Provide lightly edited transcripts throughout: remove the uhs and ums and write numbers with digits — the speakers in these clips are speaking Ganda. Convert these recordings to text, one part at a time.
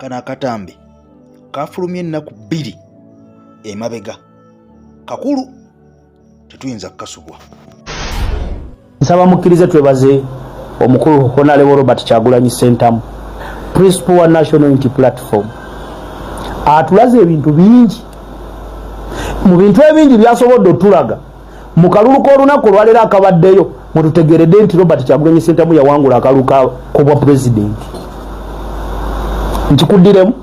kana akatambi kafulumye ennaku 2 emabega kakulu tetuyinza kukasubwa. Nsaba mukkirize twebaze omukulu Honorable Robert Kyagulanyi Ssentamu, Principal wa National Unity Platform. Atulaze ebintu bingi. Mu bintu ebingi byasobodde otulaga mu kalulu k'olunaku olwaleero akabaddeyo mututegeredde nti Robert Kyagulanyi Ssentamu yawangula akalulu k'obwa president. Nkikuddiremu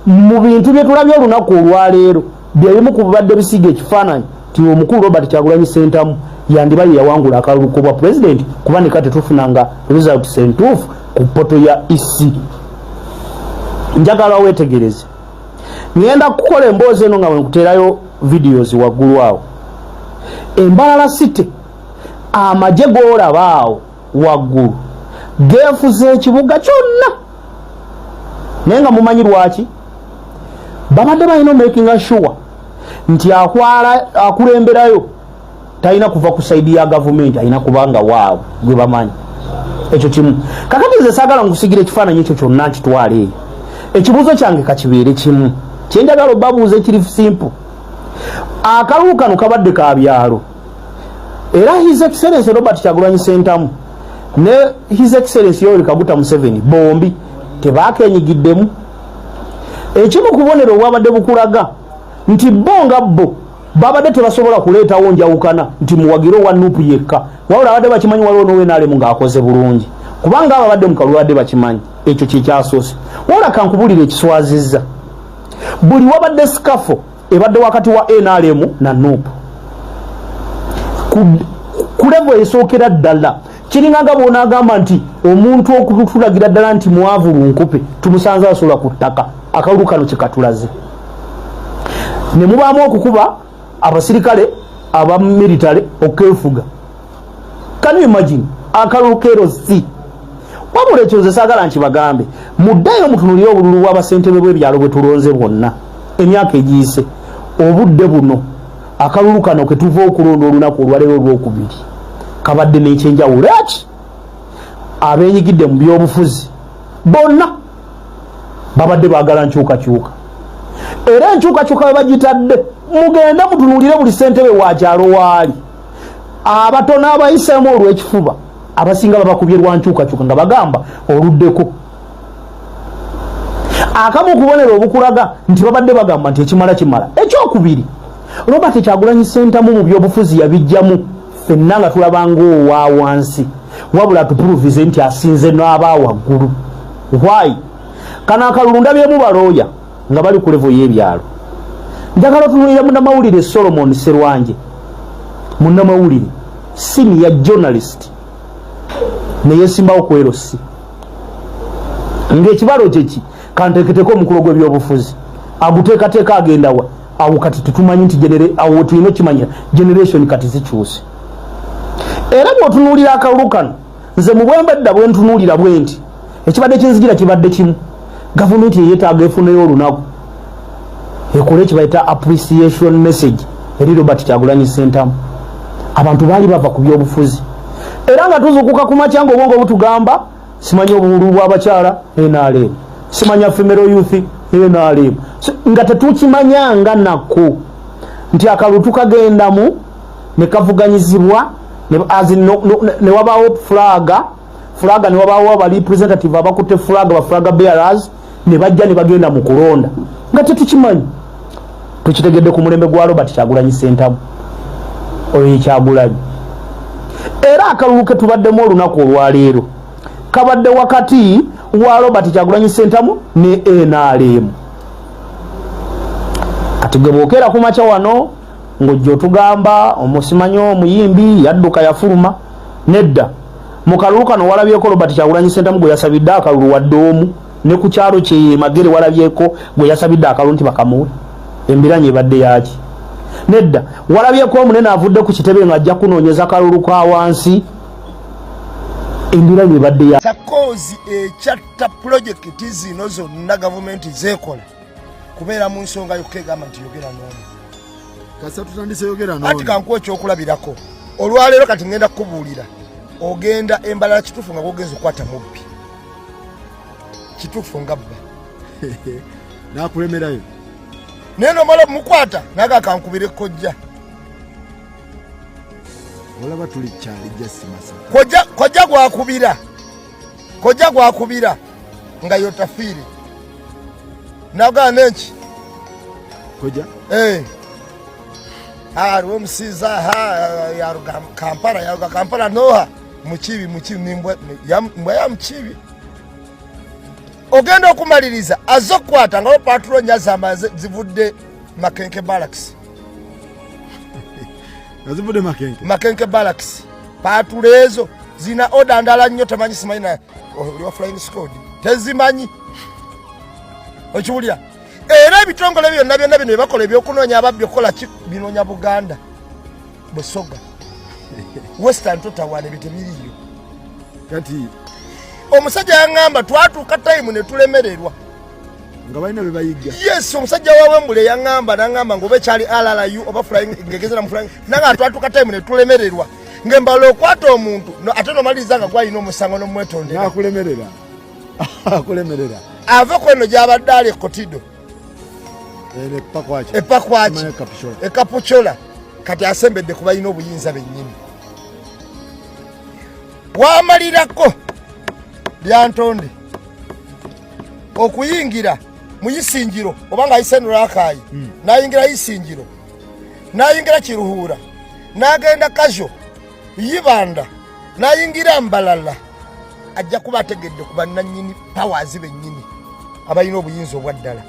mu bintu bye tulabye olunaku olwaleero byebimu ku bibadde bisiga ekifaananyi nti omukulu Robert Kyagulanyi Ssentamu yandibaye yawangula akalulu k'obwa president kuba ne kati tufunanga results entuufu ku poto ya EC. Njagala weetegereze. Ngenda kukola emboozi eno nga nkuterayo videos waggulu awo. Embalala City amagye g'olaba awo waggulu geefuze ekibuga kyonna. Naye nga mumanyi lwaki? Babadde balina making sure nti akulemberayo talina kuva ku saidi ya gavumenti, alina kubanga waawo gwe bamanyi. Ekyo kimu. Kakati nze saagala nkusigira ekifaananyi ekyo kyonna nkitwale eyo. Ekibuuzo kyange kakibeere kimu. Kyenjagala obabuuze kiri simple. Akalulu kano kabadde ka byalo. Era His Excellency Robert Kyagulanyi Ssentamu ne His Excellency Yoweri Kaguta Museveni bombi tebaakenyigiddemu. Ekimu kubonero obwabadde bukulaga nti bonga bo babadde tebasobola kuleetawo njawukana nti muwagiro wa Nuupu yekka. Wabula abadde bakimanyi waliwo n'owenaalemu ng'akoze bulungi. Kubanga abadde mu kalulu badde bakimanyi. Ekyo kikyasoose. Wabula kankubulira ekiswazizza. Buli wabadde sikafo ebadde wakati wa NRM na Nuupu. Ku level esookera ddala kiringanga bw'onaagamba nti omuntu okutulagira ddala nti mwavu lunkupe tumusanze asobola ku ttaka. Akalulu kano kyekatulaze. Ne mubaamu okukuba abasirikale aba military okeefuga. Can you imagine? Akalulu kerosi. Wabula ekyo nze saagala nkibagambe muddeyo mutunulire obululu bw'abasentebe bw'ebyalo bwe tulonze bwonna emyaka egiyise obudde buno akalulu kano ke tuva okulonda olunaku olwaleero olwokubiri kabadde n'ekyenjawulo eki abeenyigidde mu byobufuzi bonna babadde baagala nkyukakyuka. Era enkyukakyuka bwe bagitadde mugende mutunulire buli ssentebe wa kyalo waali abatono abayiseemu olw'ekifuba abasinga babakubye lwa nkyukakyuka nga bagamba oluddeko. Akamu okubonera obukulaga nti babadde bagamba nti ekimala kimala. Ekyokubiri Robert Kyagulanyi Ssentamu mu byobufuzi yabijjamu ffenna nga tulabanga owa wansi wabula tupuruvize nti asinze n'aba waggulu. Why? Kana akalulu ndabyemu balooya nga bali ku level y'ebyalo. Njagala tunulira munnamawulire Solomon Serwanje, munnamawulire senior journalist neyesimbawo ku LC. Ng'ekibalo kyeki kanteeketeko omukulu gw'ebyobufuzi aguteekateeka agenda wa awo kati tetumanyi nti awo tulina okimanya generation kati zikyuse. Era bw'otunuulira akalulu kano nze mu bwembedda bwe ntunuulira bwe nti ekibadde kinzigira kibadde kimu. Gavumenti yeetaaga efuneyo olunaku ekole ekibayita appreciation message eri Robert Kyagulanyi Ssentamu. Abantu baali bava ku byobufuzi era nga tuzukuka ku makya ng'obwongo butugamba simanyi obululu bw'abakyala NRM, simanya female youth NRM, nga tetukimanyanga nako nti akalulu tukagendamu ne kavuganyizibwa ne wabaawo flaga ne wabaawo aba representative abakutte flaga ba flaga bearers ne bajja ne bagenda mu kulonda nga tetukimanyi. Tukitegedde ku mulembe gwa Robert Kyagulanyi Ssentamu oyo Kyagulanyi. Era akalulu ke tubaddemu olunaku olwaleero kabadde wakati wa Robert Kyagulanyi Ssentamu ne NRM. Kati gwe bw'okeera ku makya wano ng'ojja otugamba omusimanyi omuyimbi yadduka yafuluma. Nedda mu kalulu kano walabyeko Robert Kyagulanyi Ssentamu gwe yasabidde akalulu wadde omu ne ku kyalo kye Magere walabyeko gwe yasabidde akalulu nti bakamuwe. Embiranye ebadde yaki? Nedda walabyeko omunene avudde ku kitebe ng'ajja kunoonyeza kalulu ka wansi. Embiranye ebadde yaki? Sakozi ekyatta projekiti zino zonna gavumenti zeekola kubeera mu nsonga y'okugamba nti yogera n'omu. Kasa tutandise yogera n'omu. Ati kankuwa ekyokulabirako. Olwaleero kati ngenda kukubuulira. Ogenda embalala kituufu nga gogenza okukwata mubbi. Kituufu nga bba. Nakulemerayo. Neno mala mukwata naga kankubire kojja. Olaba tuli kyali jasi masaka. Kojja gwakubira nga yotafiri. Naga nenchi. Kojja? Ruo msiza ya Kampala noha muchibi mbwa ya mchibi. Ogenda okumaliriza azokwata nga patro nyazama zivudde Makenke Barracks. Azivudde Makenke Barracks. Patulezo zina oda ndala nnyo tamanyi simanyi oli flying squad. Tezimanyi. Ochiwulira. Era ebitongole byonna bino bakola ebyokunoonya ababbi okola binonya Buganda. Busoga. Western Totawane bitemiriyo. Kati omusajja yangamba twatuuka time ne tulemererwa. Nga balina bye bayiga. Yes, omusajja wa Wembule nangamba ngobe kyali alalayu oba flying ngegezera mu flying. Nanga twatuuka time ne tulemererwa. Ngembalo okwata omuntu ate nomaliza nga gwalina omusango n'omwetondera. Nakulemerera. Akulemerera. Ava kweno gy'abadde ali Kotido. Epakwachi. Ekapuchola. Kati asembedde kuba ino obuyinza bennyini. Wamalirako lyantonde okuyingira mu isinjiro obanga ayisenura akayi nayingira isinjiro nayingira Kiruhura nagenda Kajo Yibanda nayingira Mbalala ajja kuba ategedde kuba nannyini powers bennyini abayina obuyinza obwaddala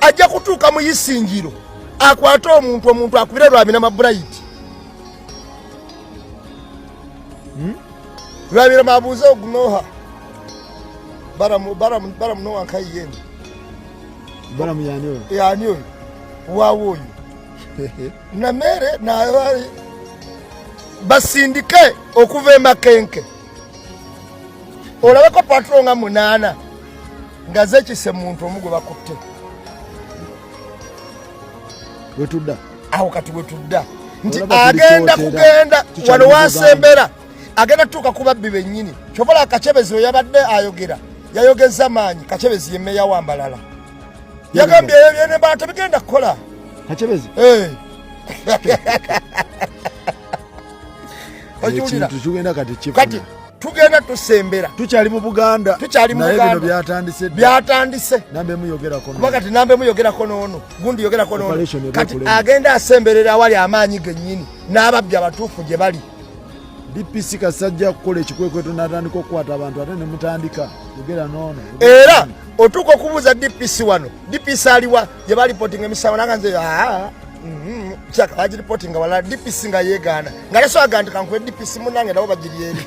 ajja kutuuka mu isinjiro akwata omuntu akubira lwamina mabright lwamina mabuuza ogunoha baramu no wankayiyeni baramu yani oyo waawo oyo namere nawali basindike okuva Makenke olabeko patro nga 8 nga zekise muntu omugwe bakutte wetudda aho kati wetudda nti agenda kugenda wano wasembera agenda tuka kuba bibennyini chobola akachebezi yabadde yayogeza manyi kachebezi yemeya Wambalala yagambye yene bata bigenda kola kachebezi ojulira tugenda kati chifu kati tugenda tusembera tukyali mu Buganda bino byatandise nambe muyogerako nono gundi yogerako nono kati agenda asemberera wali amanyi gennyini n'ababbi abatuufu gye bali DPC kasajja kukola ekikwekweto n'atandika okukwata abantu ate ne mutandika yogera nono era otuuka okubuuza DPC wano DPC aliwa gye balipotinga emisango naganze chaka baji reporting wala DPC nga yegaana nga leso agandi kankwe DPC munange nabo bagiri eri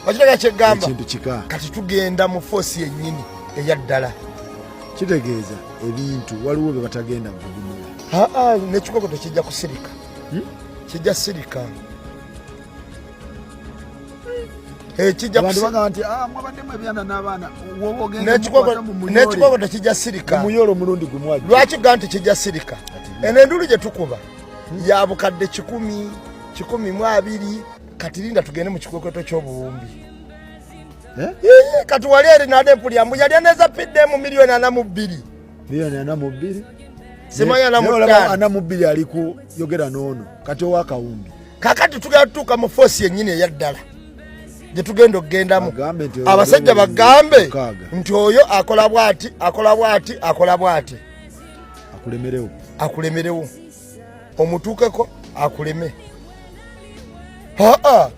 wajiraga kyegamba kati tugenda mu force yennyini eyaddala kitegeeza ebintu waliwo bye batagenda kugumula nekikoko tekijja kusirika kijja sirika kijja kusirika nti mwabaddemu ebyana n'abaana nekikoko tekijja sirika muyolo mulundi gumwaji lwaki ganti kijja sirika enendulu gye tukuba ya bukadde 10,200 kati linda tugende mu kikokweto ky'obuwumbi kati wali eri nadepuli ambu yali aneza pidde mu milioni 42 simanya na mutana ana mubili aliku yogera nono kati owakawumbi kakati tugenda tuka mu force yennyini eyaddala gye tugenda okugendamu abasajja bagambe nti oyo akola bwati akulemerewo omutuukeko akuleme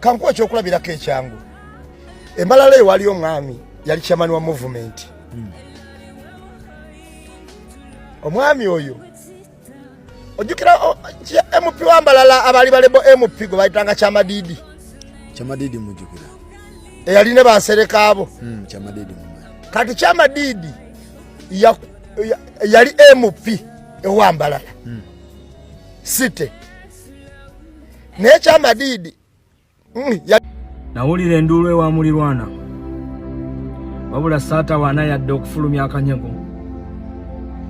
kankuwa ekyokulabirako ekyangu Embalala eyo waliyo omwami yali chairman wa movement omwami oyo ojukira MP Wambalala abali balebo MP go bayitanga Chamadidi mujukira eyali ne basereka abo Chamadidi kati Chamadidi yali MP Wambalala site ne Chamadidi nawulira enduulu ewa mulirwana wabula saata waana yadde okufulumya akanyego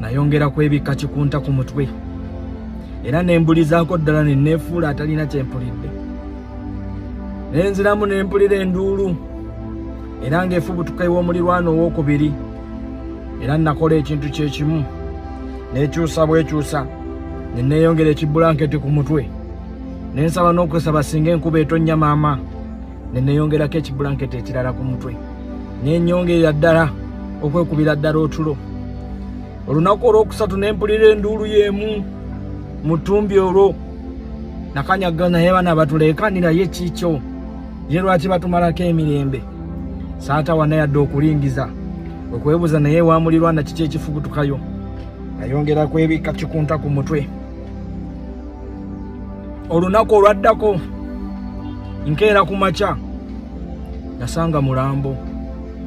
nayongera kwebika kikunta ku mutwe era nembulizaako ddala neneefuula atalina kyempulidde nenziramu nempulira enduulu era ng'efubutuka ew'omulirwano ow'okubiri era nakola ekintu kyekimu nekyusa bwekyusa ne neeyongera ekibulanketi ku mutwe ne nsaba n'okwesaba singa enkuba etonnya maama ne neeyongerako ekibulanketi ekirala ku mutwe ne nnyongerera ddala okwekubira ddala otulo. Olunaku olwokusatu ne mpulira enduulu y'emu mu ttumbi olwo nakanyaga naye bana batuleekanira ye kiikyo ye lwaki batumalako emirembe saatawana yadde okulingiza okwebuuza naye wamulirwana kiki ekifubutukayo nayongera kwebika kikunta ku mutwe. Olunaku olwaddako nkeera ku makya nasanga mulambo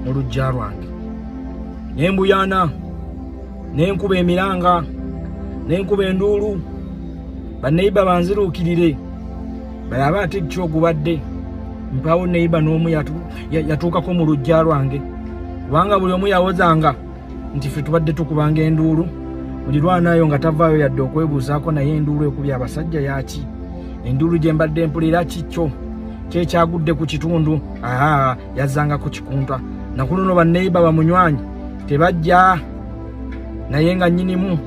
mu luggya lwange nembuyana nenkuba emiranga nenkuba enduulu baneiba banziruukirire balabe ate ki ogubadde. Mpawo neiba n'omu yatuukako mu luggya lwange kubanga buli omu yawozanga nti ffe tubadde tukubanga enduulu mulirwanayo nga tavaayo yadde okwebuuzaako naye enduulu ekubya abasajja yaki enduulu gye mbadde mpulira kikyo kyekyagudde ku kitundu yazzanga ku kikunta. Naku luno banneiba bamunywanyi tebajja naye nga nnyinimu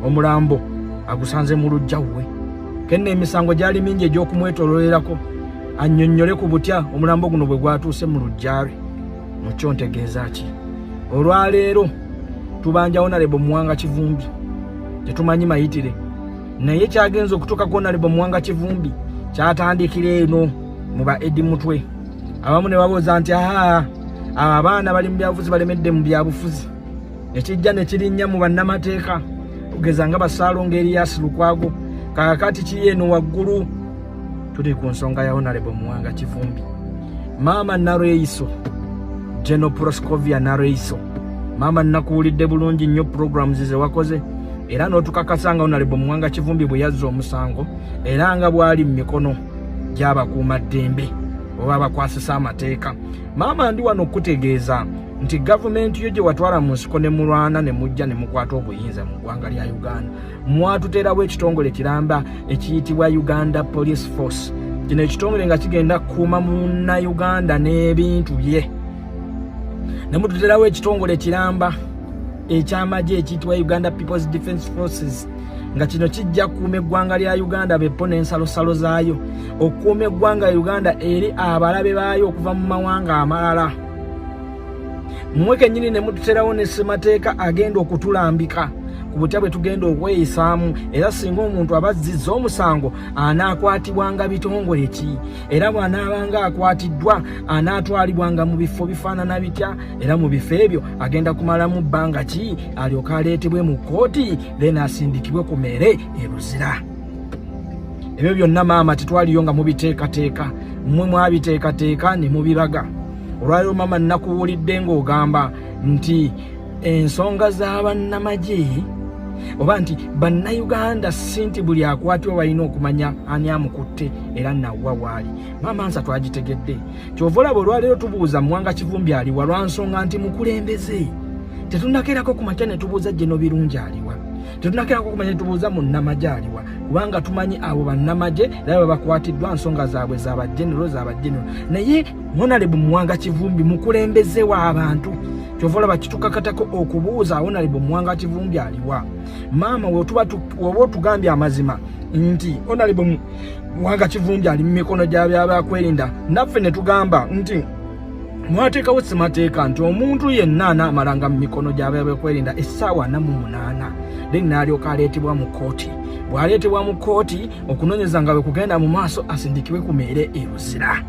omulambo agusanze mu luggya we kenna emisango gyali mingi egy'okumwetololerako annyonnyole ku butya omulambo guno bwe gwatuuse mu luggya lwe. Mukyo ntegeeza ki? Olwaleero tubanja Honorable Muwanga Kivumbi tetumanyi mayitire naye kyagenza okutuuka ku Honorable Muwanga Kivumbi kyatandikira eno mu ba Edi Mutwe. Abamu ne babooza nti abaana bali mu byabufuzi balemedde mu byabufuzi ekijja ne kirinnya mu bannamateeka ogeza nga Basaalongo Erias Lukwago kakati kiri eno waggulu. Tuli ku nsonga ya Honorable Muwanga Kivumbi. Maama Nareiso General Proscovia Nareiso maama nakuwulidde bulungi nnyo programs ze wakoze era n'otukakasa nga Honorable Muwanga Kivumbi bwe yazza omusango era nga bwali mu mikono gy'abakuumaddembe oba abakwasisa amateeka. Maama ndi wano okutegeeza nti gavumenti yo gye watwala mu nsiko ne mulwana ne mujja ne mukwata obuyinza mu ggwanga lya Uganda mwatuterawo ekitongole kiramba ekiyitibwa Uganda Police Force. Kino ekitongole nga kigenda kukuuma munnayuganda n'ebintu bye. Ne mututerawo ekitongole kiramba ekyamagye ekiyitibwa Uganda People's Defence Forces nga kino kijja kukuuma eggwanga lya Uganda beppo n'ensalosalo zaayo okukuuma eggwanga Uganda eri abalabe baayo okuva mu mawanga amalala. Mmwe kennyini ne mututerawo ne ssemateeka agenda okutulambika ku butya bwe tugenda okweyisaamu era singa omuntu abazzizza omusango anaakwatibwanga bitongole ki era bw'anaabanga akwatiddwa anaatwalibwanga mu bifo bifaanana bitya era mu bifo ebyo agenda kumalamu bbanga ki alyoka aleetebwe mu kkooti then asindikibwe ku mere eruzira. Ebyo byonna maama tetwaliyo nga mubiteekateeka mmwe mwabiteekateeka ne mubiraga. Olwaleero maama nakuwulidde ng'ogamba nti ensonga z'abannamagye oba nti bannayuganda si nti buli akwatibwa balina okumanya ani amukutte era nawwa waali. Maama nsa twagitegedde kyova olaba olwaleero tubuuza Muwanga Kivumbi aliwa lwa nsonga nti mukulembeze. Tetunakerako ku makya ne tubuuza Jeno Birungi aliwa, tetunakerako kumanya ne tubuuza munnamagye aliwa kubanga tumanyi abo bannamagye era bwe bakwatiddwa nsonga zaabwe z'abajenero naye Honorable Muwanga Kivumbi mukulembeze w'abantu. Kyova olaba kitukakatako okubuuza Honorable Muwanga Kivumbi aliwa. Maama woba otugambye amazima nti Honorable Muwanga Kivumbi ali mu mikono gy'abyakwerinda naffe ne tugamba nti mwateekawo ssemateeka nti omuntu yenna anaamalanga mu mikono gy'abyakwerinda essaawa 48 then n'alyoka aleetebwa mu kkooti. Bw'aleetebwa mu kkooti okunoonyeza nga bwe kugenda mu maaso asindikibwe ku meere eruzira.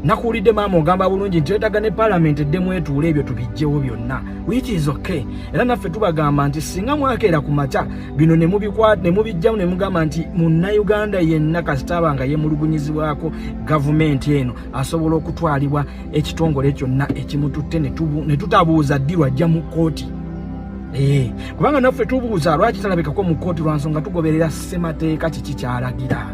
Nakuwulidde maama ogamba bulungi nti twetaaga ne paalamenti eddemu etuule ebyo tubiggyewo byonna which is okay. Era naffe tubagamba nti singa mwakeera ku makya bino ne mubijjamu ne mugamba nti munnayuganda yenna kasita aba nga yemulugunyizibwako gavumenti eno asobola okutwalibwa ekitongole kyonna ekimututte ne tutabuuza ddi lwajja mu kkooti. Kubanga naffe tubuuza lwaki talabikako mu kkooti lwa nsonga tugoberera ssemateeka kiki kyalagira.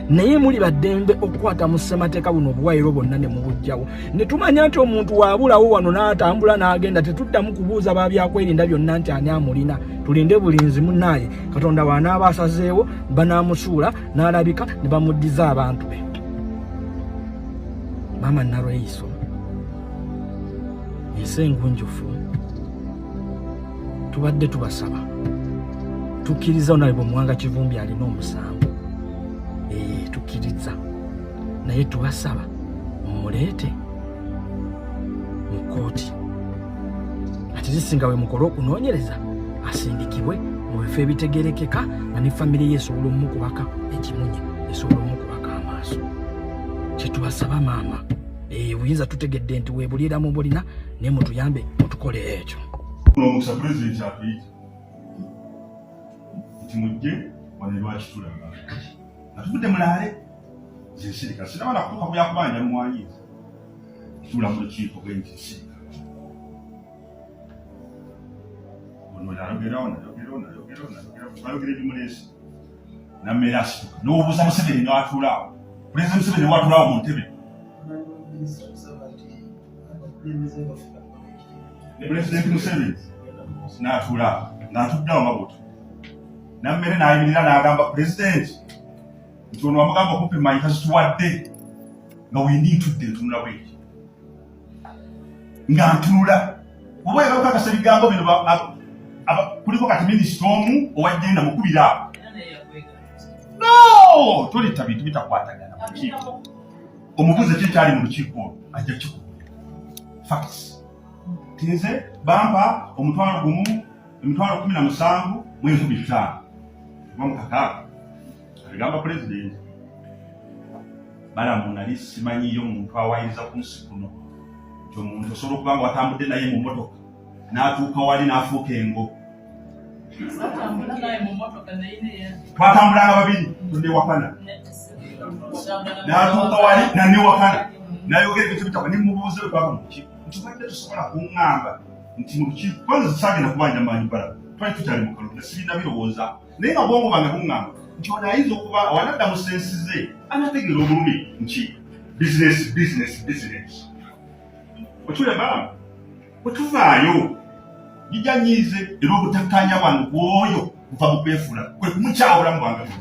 Naye muli baddembe okukwata mu ssemateeka buno obuwayiro bwonna ne mubujjawo ne tumanya nti omuntu waabulawo wano n'atambula n'agenda tetuddamu kubuuza babyakwerinda byonna nti ani amulina. Tulinde bulinzi munnaye Katonda bw'anaaba asazeewo banaamusuula n'alabika ne bamuddiza abantu be. Maama Nareiso ensengunjufu tubadde tubasaba tukkiriza Honorable Muwanga Kivumbi alina omusango tukkiriza naye tubasaba mumuleete mu kooti ati zisinga we mukolo okunoonyereza asindikibwe mu bifo ebitegerekeka na ne famire yesobola omukubaka ekimunye esobola omukubaka amaaso kyetubasaba maama buyinza tutegedde nti weebulira mu bulina naye mutuyambe mutukole ekyo omukisa pulezidenti atuyita nti mujje wano lwaki tulaba atuvudde mulaale zensirika sinaba nakutuuka byakubanja mumwanyiza tuula mu lukiiko bwenti nsirika ono nayogerawo ayogera ebimuleesi nammera asituka n'obuuza Museveni n'atuulaawo pulezidenti Museveni watuulaawo mu ntebe Pulezidenti Museveni n'atuulaawo n'atuddawo mabuto nammere n'ayimirira n'agamba pulezidenti nti ono wamugamba okumpa emmanyi kazituwadde nga wendi ntudde ntunula bweki nga ntunula oba oyagala okakasa ebigambo bino kuliko kati minisita omu owajjenda mukubira awo no toleta bintu bitakwatagana mu lukiiko omubuuzi kyekyali mu lukiiko olwo ajja kikubula facts tinze bampa omutwalo gumu emitwalo 17 mu 5,000 bamukakaaga agamba pulezidenti balamu nali simanyiyo omuntu awayiriza ku nsi kuno nti omuntu osobola okuba nga watambudde naye mu mmotoka n'atuuka wali n'afuuka engo twatambulanga babiri tondewakana n'atuuka wali nanewakana nayogera ebintu bitaka nimubuuze we twava mu lukiiko ntubadde tusobola kuŋŋamba nti mu lukiiko kwanza zisagenda kubanja maanyi bala twali tukyali mu kalulu nasibina birowooza naye nga bwongo bange buŋŋamba nti ono ayinza okuba awanadda mu sensi ze anategeera obulumi nti bizinesi otulaba wetuvaayo gijanyiize era obutakkanya bwange bwoyo buva mu kwefuula kwe kumukyawula obulamu bwange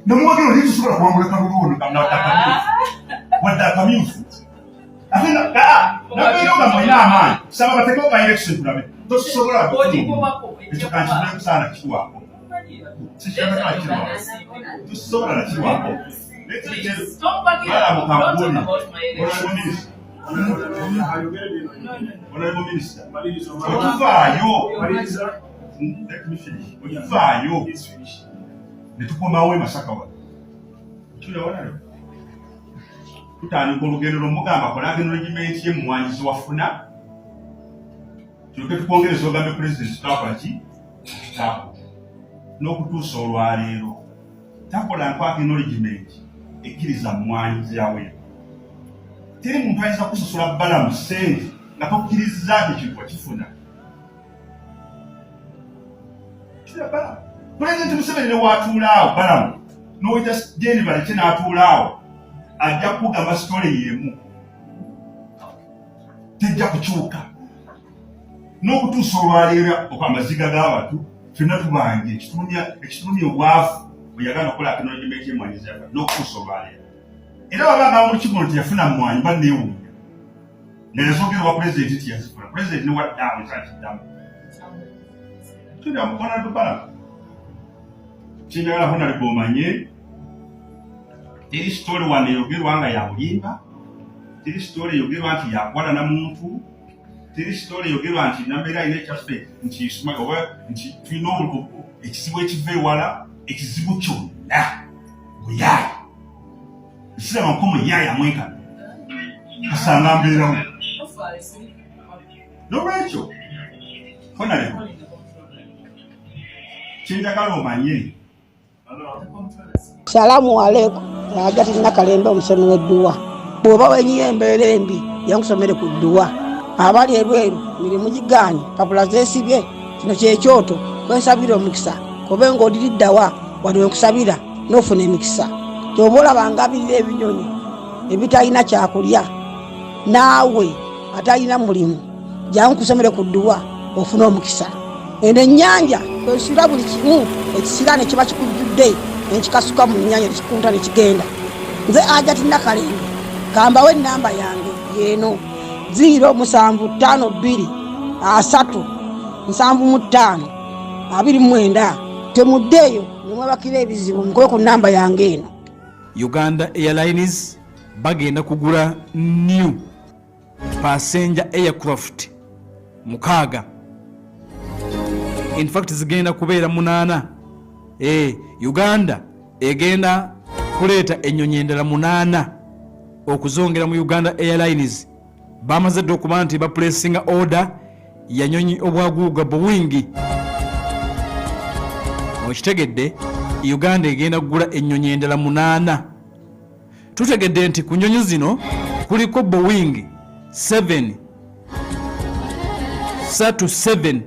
namuwagiro naye tusobola kuwangula kalulu ono wadde akamyufu ate nabeera nga mwina amaanyi saba bateekeko ba election tulabe tosobola ekyo kankibule kusaana kiwako tusobola nakiwako bala mukampuni Honorable Minister, otuvaayo netukomawo emasaka wa tulawona tutandika olugendo lwomugamba kolageno regimenti yemuwanyizi wafuna tuleke tukwongereza ogambe pulezidenti tutakola ki tutako n'okutuusa olwaleero takola nkwaka eno regimenti ekkiriza muwanyizi awe teri muntu ayinza kusasula bbala mu ssente nga tokkirizzaako ekintu wakifuna kirabala pulezidenti Museveni ne waatuulaawo balamu n'oyita jeni baleke n'atuulaawo ajja kugamba sitole yemu tejja kukyuka n'okutuusa olwaleero amaziga g'abantu ffenna tubanje ekitulumya obwavu bwe yagala okukola akenogimenti emwanyizi yaga n'okutuusa olwaleero era babanga mu lukiiko nti yafuna mwanyi banneewuunya nezogerwa pulezidenti nti yazifuna pulezidenti ne waddaawo ekyakiddamu tuli Honorable Balamu kinjagala Honorable omanye teri sitole wano eyogerwa nga yabulimba teri sitole eyogerwa nti yakwalana muntu teri sitole eyogerwa nti nambeera alina ekyaffe nti tulina ekizibu ekiva ewala ekizibu kyonna bweyaaya siraba nko muyaya mwekana kasanga mbeerawo nolwekyo Honorable kinjagala omanye salamu alaikum Hajati Nakalembe omusomi w'edduwa bw'oba wenyiyo embeera embi yankusomere ku dduwa abali ebweru mirimu gigaanye papula zeesibye kino kyekyoto kwensabira omukisa kobe ng'odiriddawa wali wenkusabira n'ofuna emikisa ky'oba olaba ngabirira ebinyonyi ebitalina kyakulya naawe atalina mulimu jankusomere ku dduwa ofuna omukisa eno ennyanja kwesira buli kimu ekisira ne kiba kikujjudde nekikasuka mu nnyanja nekikunta nekigenda nze Hajati Nakalembe kambawo ennamba yange yeeno 07552 375 29 temuddeeyo nemwebakira ebizibu mukobe ku namba yange eno. Uganda Airlines bagenda kugula new passenger aircraft mukaaga. In fact zigenda kubeera 8. Uganda egenda kuleeta ennyonyi endala 8 okuzongera mu Uganda Airlines. Bamaze okuba nti bapulesinga order ya nyonyi obwaguuga Boeing. Okitegedde Uganda egenda kugula ennyonyi endala 8. Tutegedde nti ku nnyonyi zino kuliko Boeing 737.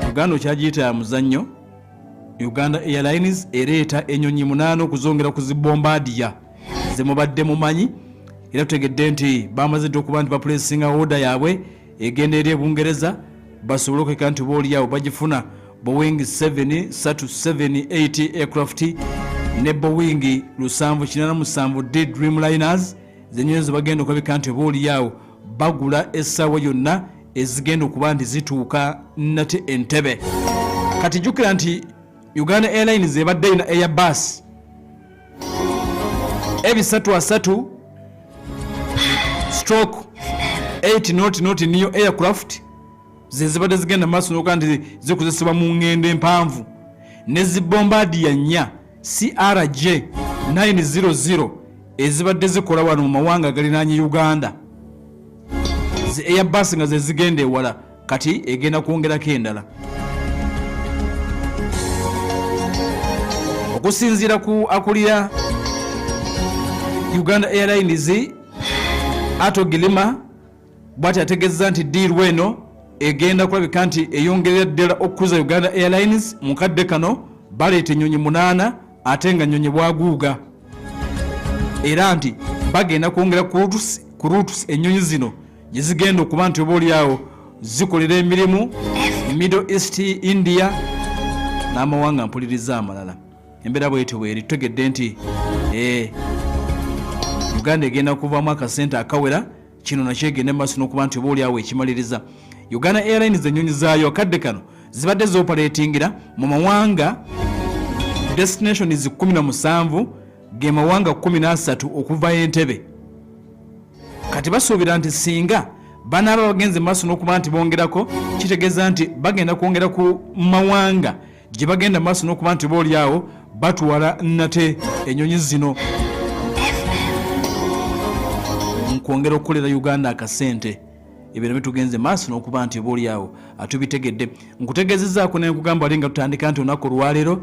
Uganda okyagiyita ya muzannyo. Uganda Airlines ereeta ennyonyi 8 okuzongera ku zibombardier ze mubadde mumanyi. Era tutegedde nti bamaze okuba nti bapulesinga order yaabwe egenda eri Bungereza basobole okeka nti boolyawo bagifuna Boeing 737-80 aircraft ne Boeing 787 D Dreamliners zennyonyi ze bagenda okulabika nti boolyawo bagula essaawa yonna ezigenda okuba nti zituuka nate Entebbe. Kati jjukira nti Uganda Airlines ebadde ina Airbus ebisatu stroke 8 not neo aircraft zezibadde zigenda maaso n'okuba nti zikozesebwa mu ngendo empanvu ne zibombardier 4 CRJ 900 ezibadde zikola wano mu mawanga agalinaanye Uganda. Zi Airbus nga zezigenda ewala kati egenda kwongerako endala. Okusinziira ku akulira Uganda Airlines Ato Gilima bw'ati ategeeza nti deal weno egenda kulabika nti eyongerera ddala okukuza Uganda Airlines mu kadde kano baleeta ennyonyi 8 ate nga nnyonyi bwaguuga. Era nti bagenda kwongera ku routes ennyonyi zino gye zigenda okuba nti oboolyawo zikolera emirimu Middle East, India n'amawanga mpuliriza amalala. Embeera bw'etyo bw'eri tutegedde nti Uganda egenda kuvaamu akasente akawera kino nakyo egenda maaso n'okuba nti oboolyawo ekimaliriza. Uganda Airlines ennyonyi zaayo akadde kano zibadde zoopaleetingira mu mawanga destinations 17 ge mawanga 13 okuva Entebbe. Kati basuubira nti singa banaaba bagenze maaso n'okuba nti bongerako kitegeeza nti bagenda kwongera ku mawanga gye bagenda maaso n'okuba nti boolyawo batwala nate ennyonyi zino nkwongera okukolera Uganda akasente. Ebintu bitugenze maaso n'okuba nti boolyawo atubitegedde. Nkutegeezezaako ne nkugamba ali nga tutandika nti olunaku olwaleero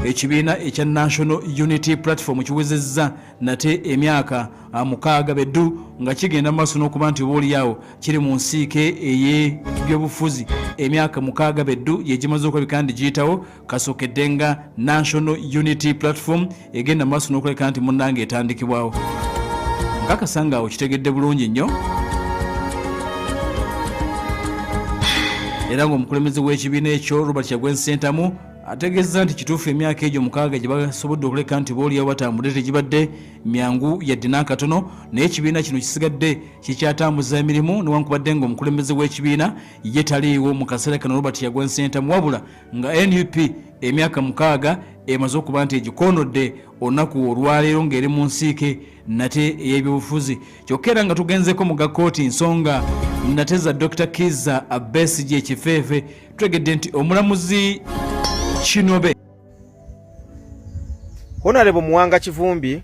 ekibiina ekya National Unity Platform kiwezezza nate emyaka 6 beddu nga kigenda maaso n'okuba nti boolyawo kiri mu nsiike ey'ebyobufuzi. Emyaka 6 beddu yegimaze okulabika nti giyitawo kasookedde nga National Unity Platform egenda maaso n'okulabika nti munnange etandikibwawo. Nkakasanga awo kitegedde bulungi nnyo. Era ng'omukulembeze w'ekibiina ekyo Robert Kyagulanyi Ssentamu ategeeza nti kituufu emyaka egyo 6 gye basobodde okuleka nti boolyawo batambudde tegibadde myangu yadde n'akatono, naye ekibiina kino kisigadde kikyatambuza emirimu newankubadde ng'omukulembeze w'ekibiina ye taliiwo mu kaseera kano Robert Kyagulanyi Ssentamu, wabula nga NUP emyaka 6 emaze okuba nti egikonodde olunaku olwaleero ng'eri mu nsiike nate ey'ebyobufuzi. Kyokka era nga tugenzeko mu gakooti nsonga nate za Dr. Kizza Besigye Kifeefe tutegedde nti omulamuzi Kinobe Honorable Muwanga Kivumbi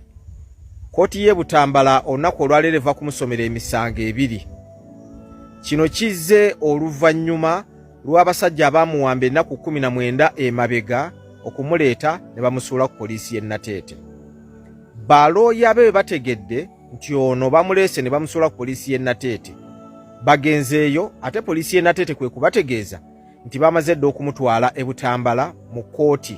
kooti y'e Butambala olunaku olwaleero eva kumusomera emisango 2. Kino kizze oluvannyuma lw'abasajja abaamuwamba ennaku 19 emabega okumuleeta ne bamusuula ku poliisi y'e Nateete. Balooya be bategedde nti ono bamuleese ne bamusuula ku poliisi y'e Nateete bagenzeeyo, ate poliisi y'e Nateete kwe kubategeeza nti bamaze dda okumutwala e Butambala mu kooti.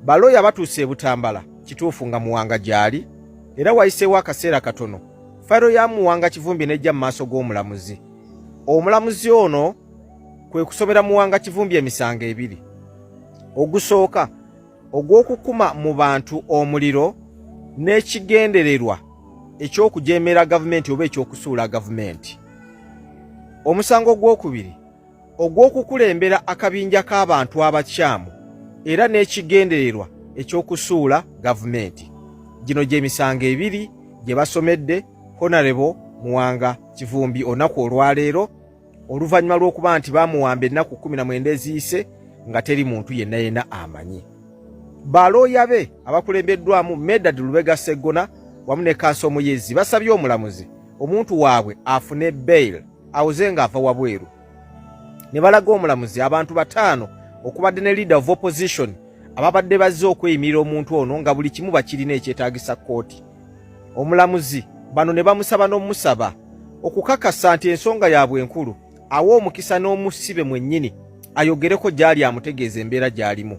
Balooya batuuse e Butambala kituufu nga Muwanga gyali, era wayiseewo akaseera katono fayiro ya Muwanga Kivumbi nejja mu maaso g'omulamuzi. Omulamuzi ono kwe kusomera Muwanga Kivumbi emisango 2. Ogusooka ogw'okukuma mu bantu omuliro n'ekigendererwa eky'okujemera gavumenti oba eky'okusuula gavumenti. Omusango gw'okubiri ogw'okukulembera akabinja k'abantu abakyamu era n'ekigendererwa eky'okusuula gavumenti. Gino gy'emisango ebiri gye basomedde Honorable Muwanga Kivumbi olunaku olwaleero oluvannyuma lw'okuba nti bamuwamba ennaku 19 eziyise nga teri muntu yenna amanyi. Balooya be abakulembeddwamu Medad Lubega Sseggona wamu ne Kaaso Muyezi basabye omulamuzi omuntu waabwe afune bail awuze ng'ava wabweru. Ne balaga omulamuzi abantu 5 okubadde ne leader of opposition ababadde bazze okweyimirira omuntu ono nga buli kimu bakirina ekyetaagisa kkooti. Omulamuzi bano ne bamusaba n'omusaba okukakasa nti ensonga yaabwe enkulu awa omukisa n'omusibe mwennyini ayogereko gy'ali amutegeeza embeera gy'alimu.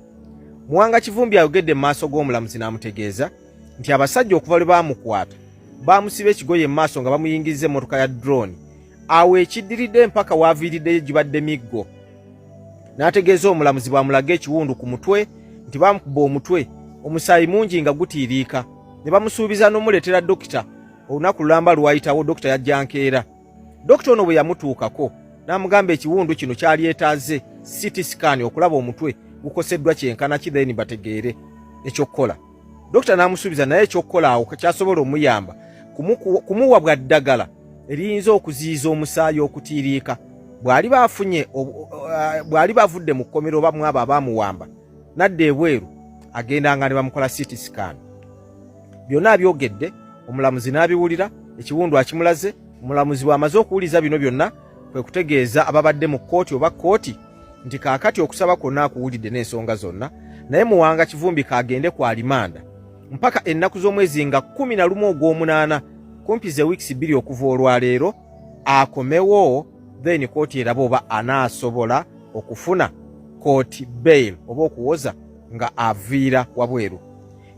Muwanga Kivumbi ayogedde mu maaso g'omulamuzi n'amutegeeza nti abasajja okuva lwe baamukwata baamusiba ekigoye mu maaso nga bamuyingizza emmotoka ya drone awo ekiddiridde mpaka waaviiriddeyo gibadde miggo. N'ategeeza omulamuzi bwamulaga ekiwundu ku mutwe nti baamukuba omutwe omusaayi mungi nga gutiiriika ne bamusuubiza n'omuleetera dokita. Olunaku lulamba lwayitawo dokita yajja nkeera. Dokita ono bwe yamutuukako n'amugamba ekiwundu kino kyali etaaze CT scan okulaba omutwe gukoseddwa kyenkana ki then bategeere ekyokkola. Dokita n'amusuubiza naye ekyokkola awo kyasobola omuyamba kumuwa bwa ddagala eriyinza okuziyiza omusaayi okutiiriika bw'ali bavudde mu kkomero oba mwabo abaamuwamba nadda ebweru agendanga ne bamukola CT scan. Byonna abyogedde omulamuzi n'abiwulira ekiwundu akimulaze. Omulamuzi bw'amaze okuwuliza bino byonna kwe kutegeeza ababadde mu kkooti oba kkooti nti kaakati okusaba kwonna akuwulidde n'ensonga zonna naye Muwanga Kivumbi kaagende ku alimanda mpaka ennaku z'omwezi nga 11 ogw'omunaana kumpi ze weeks 2 okuva olwaleero akomewo then kkooti eraba oba anaasobola okufuna kkooti bail oba okuwoza nga aviira wabweru.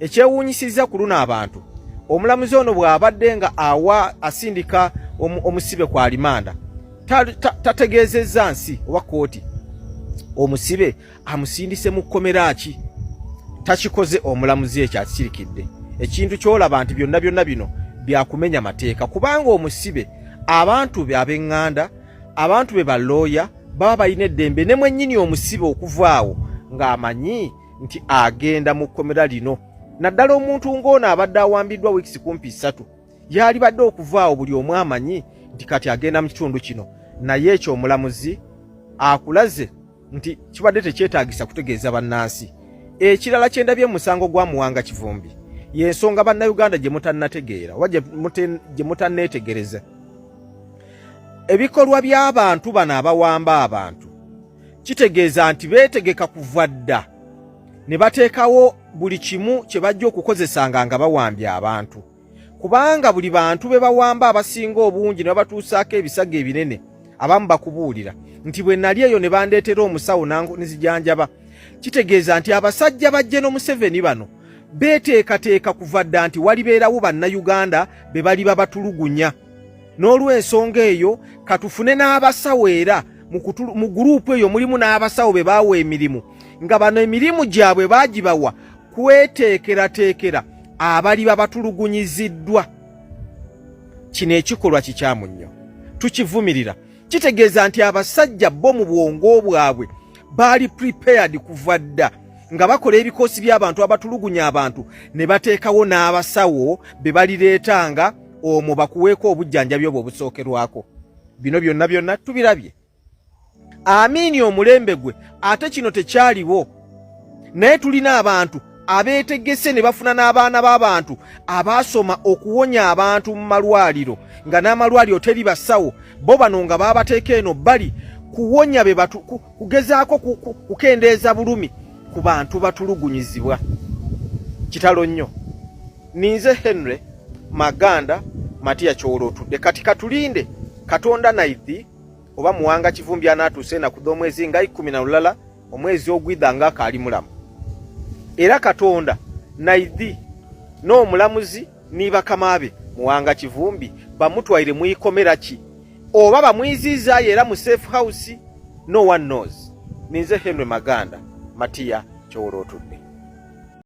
Ekyewuunyisizza ku luno abantu omulamuzi ono bw'abadde nga asindika omusibe ku alimanda tategeezezza nsi oba kkooti omusibe amusindise mu kkomera ki. Takikoze omulamuzi ekyo akisirikidde. Ekintu ky'olaba nti byonna bino byakumenya mateeka kubanga omusibe abantu be ab'eŋŋanda abantu be balooya baba balina eddembe ne mwennyini omusibe okuvaawo ng'amanyi nti agenda mu kkomera lino. Naddala omuntu ng'ono abadde awambiddwa wiiki kumpi 3 yali badde okuvaawo buli omu amanyi nti kati agenda mu kitundu kino. Naye ekyo omulamuzi akulaze nti kibadde tekyetaagisa kutegeeza bannansi. Ekirala kyendabye mu musango gwa Muwanga Kivumbi y'ensonga bannayuganda gye mutannategeera oba gye mutanneetegereza. Ebikolwa by'abantu bano abawamba abantu kitegeeza nti beetegeka kuva dda ne bateekawo buli kimu kye bajja okukozesanga nga bawambye abantu. Kubanga buli bantu be bawamba abasinga obungi ne batuusaako ebisago ebinene abamu bakubuulira nti bwe nali eyo ne bandeetera omusawo nzijanjaba. Kitegeeza nti abasajja bajje n'Omuseveni bano beeteekateeka kuva dda nti walibeerawo bannayuganda be bali babatulugunya. N'olw'ensonga eyo katufune n'abasawo era mu guruupu eyo mulimu n'abasawo be baawa emirimu nga bano emirimu gyabwe baagibawa kweteekerateekera abali babatulugunyiziddwa. Kino ekikolwa kikyamu nnyo tukivumirira. Kitegeeza nti abasajja bo mu bwongo bwabwe baali prepared kuva dda nga bakola ebikoosi by'abantu abatulugunya abantu ne bateekawo n'abasawo be balireetanga omwo bakuweeko obujjanjabi obwo obusookerwako. Bino byonna tubirabye. Amiini omulembe gwe ate kino tekyaliwo. Naye tulina abantu abeetegese ne bafuna n'abaana b'abantu abaasoma okuwonya abantu mu malwaliro nga n'amalwaliro teri basawo bo bano nga baabateeka eno bali kuwonya be kugezaako kukendeeza bulumi ku bantu batulugunyizibwa. Kitalo nnyo. Ninze Henry Maganda Matiya Kyolotudde kati katulinde Katonda naidhi oba Muwanga Kivumbi anaatuuse enaku z'omwezi nga 10 omwezi ogwidda nga akaali mulamu. Era Katonda naidhi n'omulamuzi ni bakama be Muwanga Kivumbi bamutwaire mu ikomera ki oba bamwiziizaayo era mu safe house. No one knows. Ninze Henry Maganda Matiya Kyolotudde.